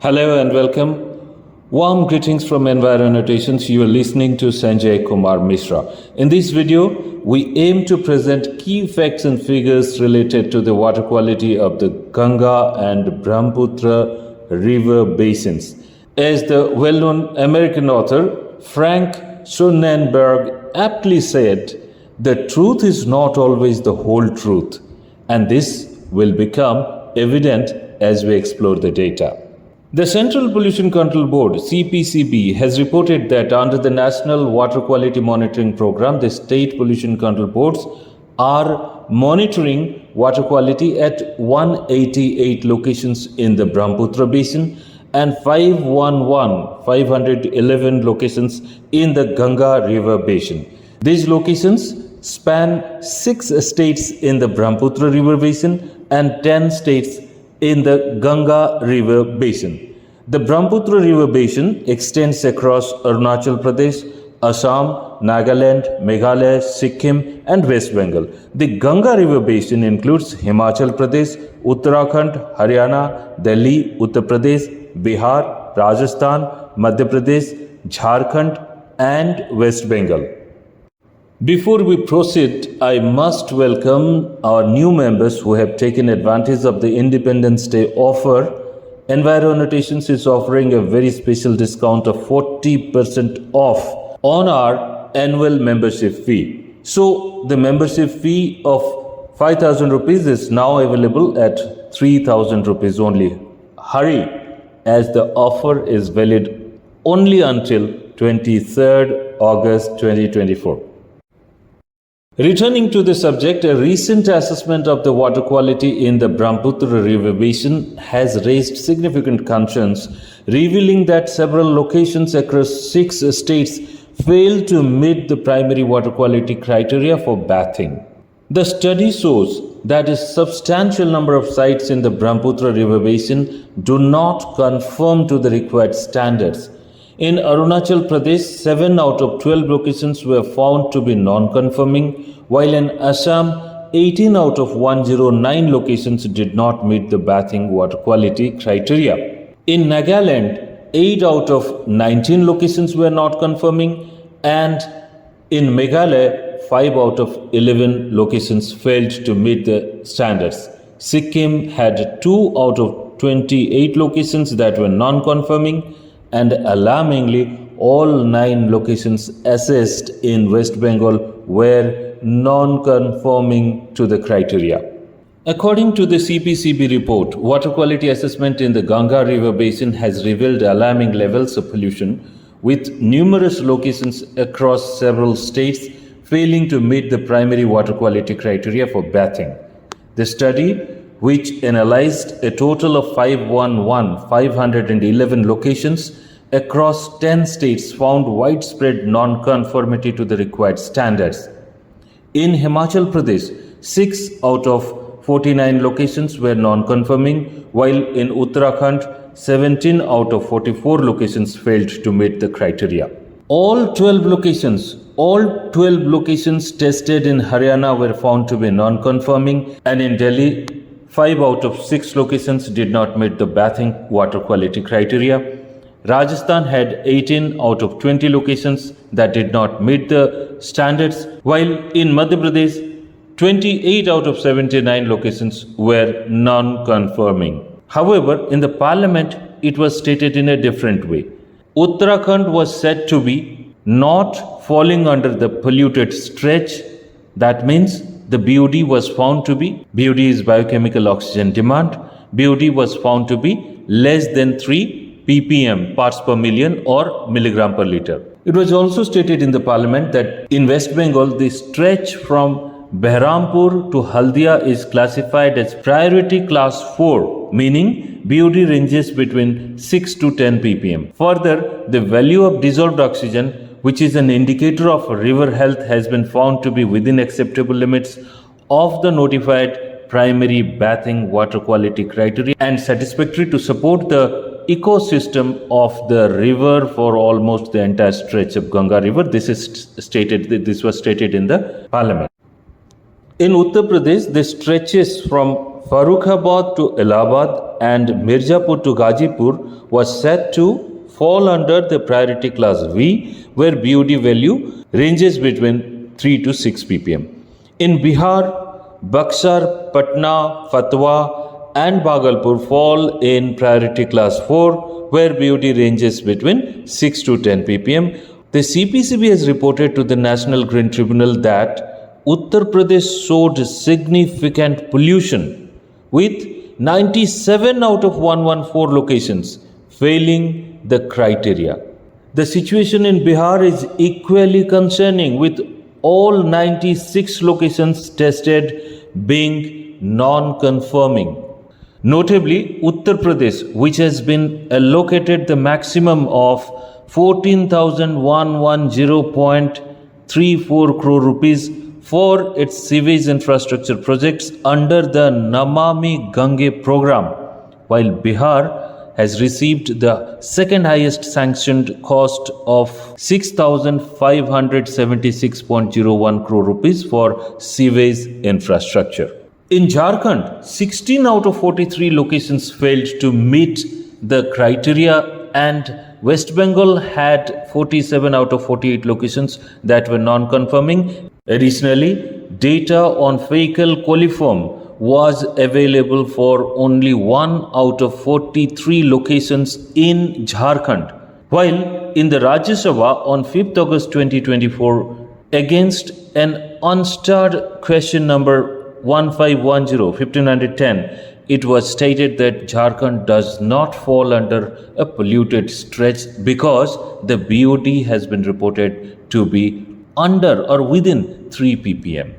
Hello and welcome. Warm greetings from Environnotations. You are listening to Sanjay Kumar Mishra. In this video, we aim to present key facts and figures related to the water quality of the Ganga and Brahmaputra river basins. As the well-known American author Frank Sonnenberg aptly said, the truth is not always the whole truth, and this will become evident as we explore the data. The Central Pollution Control Board (CPCB) has reported that under the National Water Quality Monitoring Program, the state pollution control boards are monitoring water quality at 188 locations in the Brahmaputra basin and 511 locations in the Ganga river basin. These locations span 6 states in the Brahmaputra river basin and 10 states in the Ganga river basin. The Brahmaputra river basin extends across Arunachal Pradesh, Assam, Nagaland, Meghalaya, Sikkim and West Bengal. The Ganga river basin includes Himachal Pradesh, Uttarakhand, Haryana, Delhi, Uttar Pradesh, Bihar, Rajasthan, Madhya Pradesh, Jharkhand and West Bengal. Before we proceed, I must welcome our new members who have taken advantage of the Independence Day offer. Environnotations is offering a very special discount of 40% off on our annual membership fee. So the membership fee of 5,000 rupees is now available at 3,000 rupees only. Hurry, as the offer is valid only until 23rd August 2024. Returning to the subject, a recent assessment of the water quality in the Brahmaputra river basin has raised significant concerns, revealing that several locations across 6 states fail to meet the primary water quality criteria for bathing. The study shows that a substantial number of sites in the Brahmaputra river basin do not conform to the required standards. In Arunachal Pradesh, 7 out of 12 locations were found to be non-conforming, while in Assam, 18 out of 109 locations did not meet the bathing water quality criteria. In Nagaland, 8 out of 19 locations were not conforming, and in Meghalaya, 5 out of 11 locations failed to meet the standards. Sikkim had 2 out of 28 locations that were non-conforming, and alarmingly, all 9 locations assessed in West Bengal were non-conforming to the criteria. According to the CPCB report, water quality assessment in the Ganga river basin has revealed alarming levels of pollution, with numerous locations across several states failing to meet the primary water quality criteria for bathing. The study, which analyzed a total of 511 locations across 10 states, found widespread non-conformity to the required standards. In Himachal Pradesh, 6 out of 49 locations were non-conforming, while in Uttarakhand, 17 out of 44 locations failed to meet the criteria. All 12 locations tested in Haryana were found to be non-conforming, and in Delhi, 5 out of 6 locations did not meet the bathing water quality criteria. Rajasthan had 18 out of 20 locations that did not meet the standards, while in Madhya Pradesh, 28 out of 79 locations were non-conforming. However, in the parliament, it was stated in a different way. Uttarakhand was said to be not falling under the polluted stretch. That means the BOD was found to be, BOD is biochemical oxygen demand, BOD was found to be less than 3 ppm, parts per million or milligram per liter. It was also stated in the parliament that in West Bengal, the stretch from Behrampur to Haldia is classified as priority class 4, meaning BOD ranges between 6 to 10 ppm. Further, the value of dissolved oxygen, which is an indicator of river health, has been found to be within acceptable limits of the notified primary bathing water quality criteria and satisfactory to support the ecosystem of the river for almost the entire stretch of Ganga river. This was stated in the parliament. In Uttar Pradesh, the stretches from Farrukhabad to Allahabad and Mirzapur to Gazipur was set to fall under the priority class V, where BOD value ranges between 3 to 6 ppm. In Bihar, Buxar, Patna, Fatwa and Bhagalpur fall in priority class 4, where BOD ranges between 6 to 10 ppm. The CPCB has reported to the National Green Tribunal that Uttar Pradesh showed significant pollution, with 97 out of 114 locations failing the criteria. The situation in Bihar is equally concerning, with all 96 locations tested being non-conforming. Notably, Uttar Pradesh, which has been allocated the maximum of 14,110.34 crore rupees for its sewage infrastructure projects under the Namami Gange program, while Bihar has received the second highest sanctioned cost of 6,576.01 crore rupees for sewage infrastructure. In Jharkhand, 16 out of 43 locations failed to meet the criteria, and West Bengal had 47 out of 48 locations that were non-conforming. Additionally, data on fecal coliform was available for only 1 out of 43 locations in Jharkhand, while in the Rajya Sabha on 5th August 2024, against an unstarred question number 1510, it was stated that Jharkhand does not fall under a polluted stretch because the BOD has been reported to be under or within 3 ppm.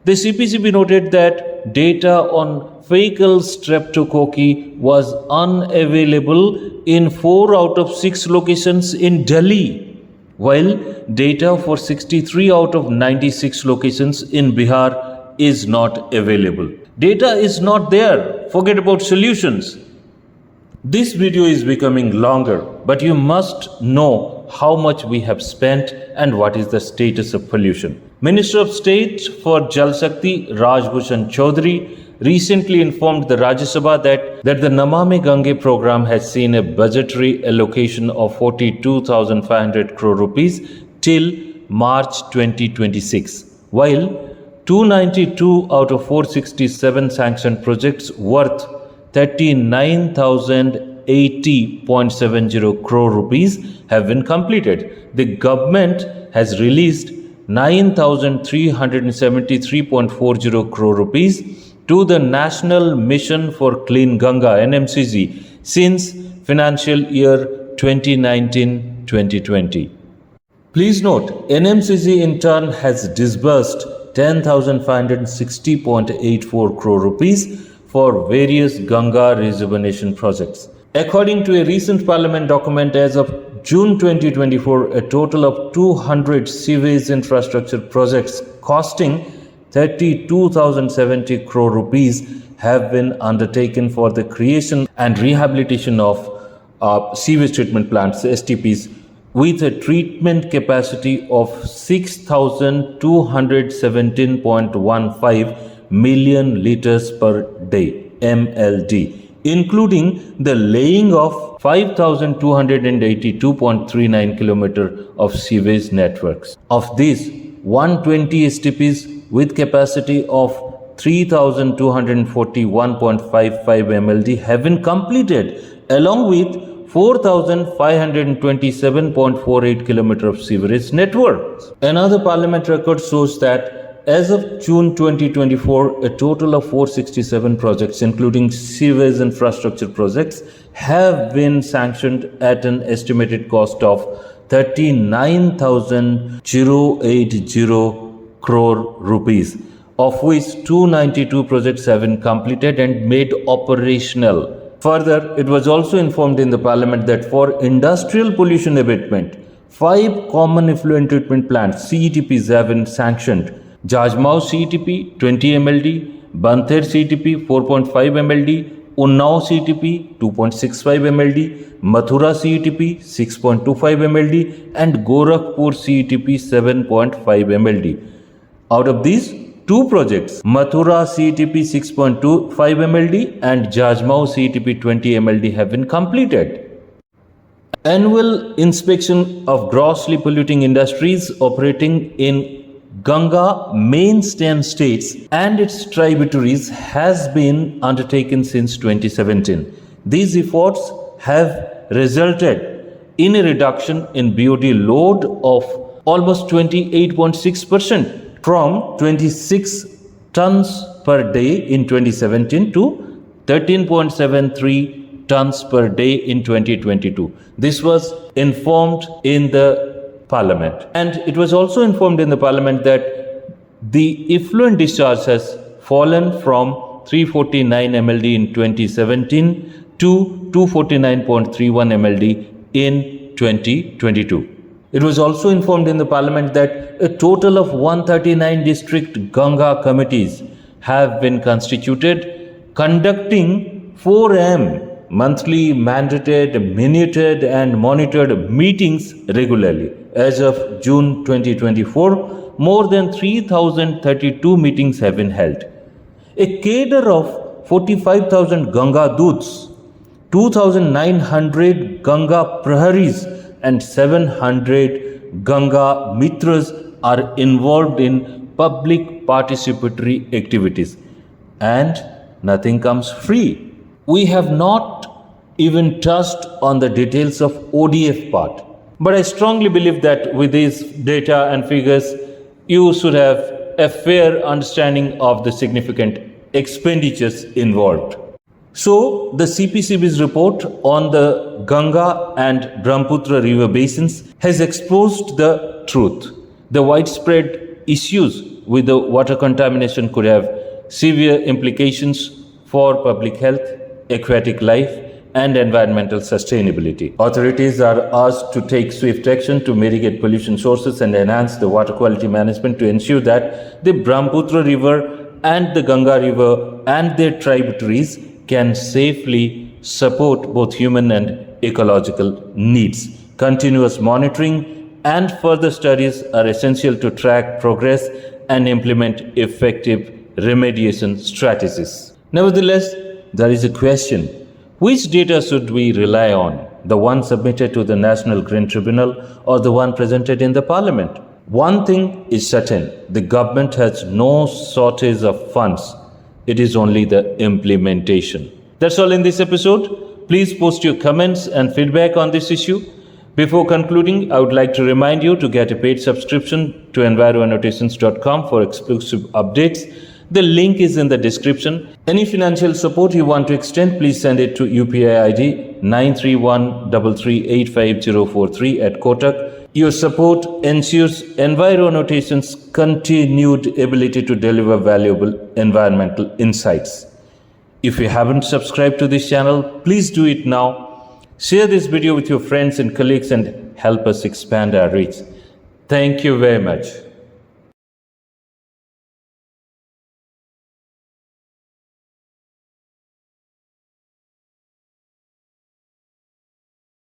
The CPCB noted that data on fecal streptococci was unavailable in 4 out of 6 locations in Delhi, while data for 63 out of 96 locations in Bihar is not available. Data is not there. Forget about solutions. This video is becoming longer, but you must know how much we have spent and what is the status of pollution. Minister of State for Jal Shakti Rajbhushan Chaudhary recently informed the Rajya Sabha that the Namami Gange program has seen a budgetary allocation of 42,500 crore rupees till March 2026, while 292 out of 467 sanctioned projects worth 39,080.70 crore rupees have been completed. The government has released 9,373.40 crore rupees to the National Mission for Clean Ganga (NMCG) since financial year 2019-2020. Please note, NMCG in turn has disbursed 10,560.84 crore rupees for various Ganga rejuvenation projects. According to a recent Parliament document, as of June 2024, a total of 200 sewage infrastructure projects costing 32,070 crore rupees have been undertaken for the creation and rehabilitation of sewage treatment plants, STPs, with a treatment capacity of 6,217.15 million liters per day, MLD, including the laying of 5,282.39 kilometers of sewage networks. Of these, 120 STPs with capacity of 3,241.55 MLD have been completed, along with 4,527.48 kilometers of sewerage networks. Another Parliament record shows that as of June 2024, a total of 467 projects, including sewage infrastructure projects, have been sanctioned at an estimated cost of 39,080 crore rupees, of which 292 projects have been completed and made operational. Further, it was also informed in the Parliament that for industrial pollution abatement, 5 common effluent treatment plants, CETPs, have been sanctioned. Jajmau CETP 20 MLD, Banther CETP 4.5 MLD, Unnao CETP 2.65 MLD, Mathura CETP 6.25 MLD and Gorakhpur CETP 7.5 MLD. Out of these, Two projects, Mathura CETP 6.25 MLD and Jajmau CETP 20 MLD, have been completed. Annual inspection of grossly polluting industries operating in Ganga main stem states and its tributaries has been undertaken since 2017. These efforts have resulted in a reduction in BOD load of almost 28.6% from 26 tons per day in 2017 to 13.73 tons per day in 2022. This was informed in the Parliament. And it was also informed in the Parliament that the effluent discharge has fallen from 349 MLD in 2017 to 249.31 MLD in 2022. It was also informed in the Parliament that a total of 139 district Ganga committees have been constituted, conducting 4M monthly mandated, minuted and monitored meetings regularly. As of June 2024, more than 3,032 meetings have been held. A cadre of 45,000 Ganga Doots, 2,900 Ganga Praharis and 700 Ganga Mitras are involved in public participatory activities. And nothing comes free. We have not even touched on the details of ODF part. But I strongly believe that with these data and figures, you should have a fair understanding of the significant expenditures involved. So, the CPCB's report on the Ganga and Brahmaputra river basins has exposed the truth. The widespread issues with the water contamination could have severe implications for public health, aquatic life, and environmental sustainability. Authorities are asked to take swift action to mitigate pollution sources and enhance the water quality management to ensure that the Brahmaputra river and the Ganga river and their tributaries can safely support both human and ecological needs. Continuous monitoring and further studies are essential to track progress and implement effective remediation strategies. Nevertheless, there is a question. Which data should we rely on? The one submitted to the National Green Tribunal or the one presented in the Parliament? One thing is certain, the government has no shortage of funds. It is only the implementation. That's all in this episode. Please post your comments and feedback on this issue. Before concluding, I would like to remind you to get a paid subscription to enviroannotations.com for exclusive updates. The link is in the description. Any financial support you want to extend, please send it to UPI ID 93133854043 at Kotak. Your support ensures Enviro Annotations' continued ability to deliver valuable environmental insights. If you haven't subscribed to this channel, please do it now. Share this video with your friends and colleagues and help us expand our reach. Thank you very much.